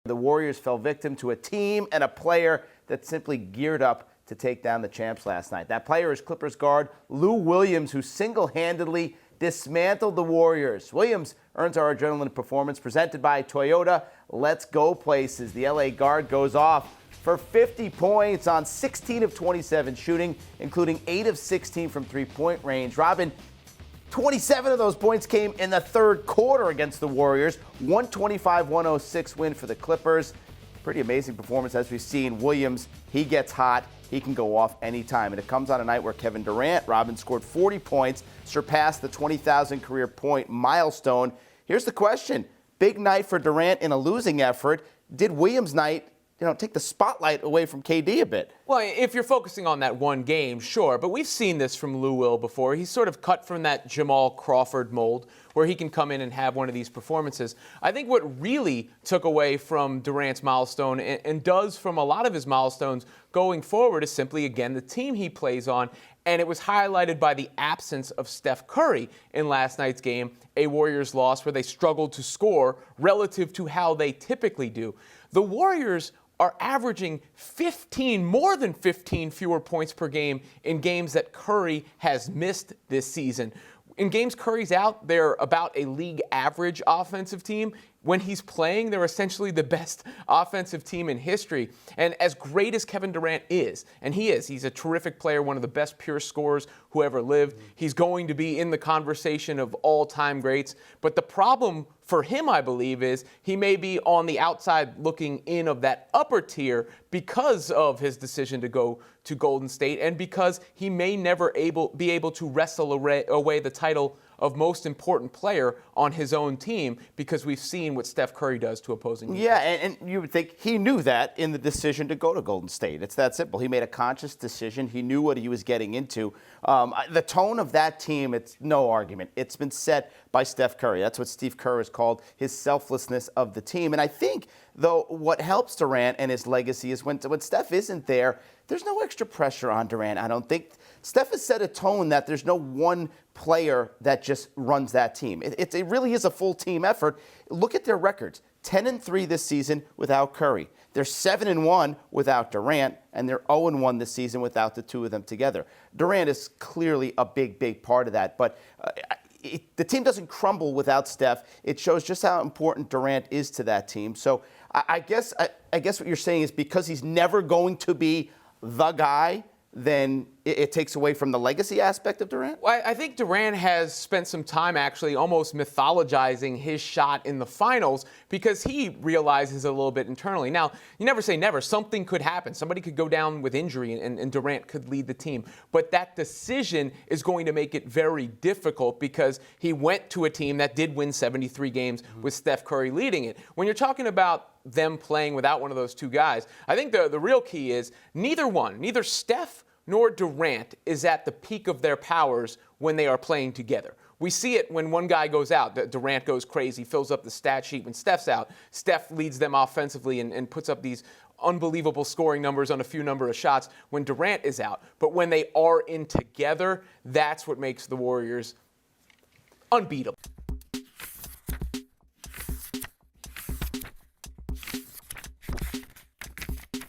The Warriors fell victim to a team and a player that simply geared up to take down the champs last night. That player is Clippers guard Lou Williams, who single-handedly dismantled the Warriors. Williams earns our adrenaline performance presented by Toyota. Let's go places. The LA guard goes off for 50 points on 16 of 27 shooting, including 8 of 16 from three-point range. Robin, 27 of those points came in the third quarter against the Warriors. 125-106 win for the Clippers. Pretty amazing performance as we've seen. Williams, he gets hot. He can go off anytime. And it comes on a night where Kevin Durant, Robin, scored 40 points, surpassed the 20,000 career point milestone. Here's the question. Big night for Durant in a losing effort. Did Williams' night take the spotlight away from KD a bit? Well, if you're focusing on that one game, sure. But we've seen this from Lou Will before. He's sort of cut from that Jamal Crawford mold where he can come in and have one of these performances. I think what really took away from Durant's milestone and does from a lot of his milestones going forward is simply, again, the team he plays on. And it was highlighted by the absence of Steph Curry in last night's game, a Warriors loss where they struggled to score relative to how they typically do. The Warriors are averaging more than 15 fewer points per game in games that Curry has missed this season. In games Curry's out, they're about a league average offensive team. When he's playing, they're essentially the best offensive team in history. And as great as Kevin Durant is, and he's a terrific player, one of the best pure scorers who ever lived. He's going to be in the conversation of all-time greats. But the problem for him, I believe, is he may be on the outside looking in of that upper tier because of his decision to go to Golden State and because he may never be able to wrestle away the title of most important player on his own team because we've seen what Steph Curry does to opposing teams. Yeah, and you would think he knew that in the decision to go to Golden State. It's that simple. He made a conscious decision. He knew what he was getting into. The tone of that team, it's no argument. It's been set by Steph Curry. That's what Steve Kerr has called his selflessness of the team. And I think, though, what helps Durant and his legacy is when Steph isn't there, there's no extra pressure on Durant. I don't think Steph has set a tone that there's no one player that just runs that team. It really is a full team effort. Look at their records. 10-3 this season without Curry. They're 7-1 without Durant, and they're 0-1 this season without the two of them together. Durant is clearly a big part of that, but the team doesn't crumble without Steph. It shows just how important Durant is to that team. So I guess what you're saying is because he's never going to be the guy, then it takes away from the legacy aspect of Durant? Well, I think Durant has spent some time actually almost mythologizing his shot in the finals because he realizes a little bit internally. Now, you never say never. Something could happen. Somebody could go down with injury and Durant could lead the team. But that decision is going to make it very difficult because he went to a team that did win 73 games with Steph Curry leading it. When you're talking about them playing without one of those two guys, I think the real key is neither Steph nor Durant is at the peak of their powers when they are playing together. We see it when one guy goes out. Durant goes crazy, fills up the stat sheet. When Steph's out, Steph leads them offensively and puts up these unbelievable scoring numbers on a few number of shots when Durant is out. But when they are in together, that's what makes the Warriors unbeatable.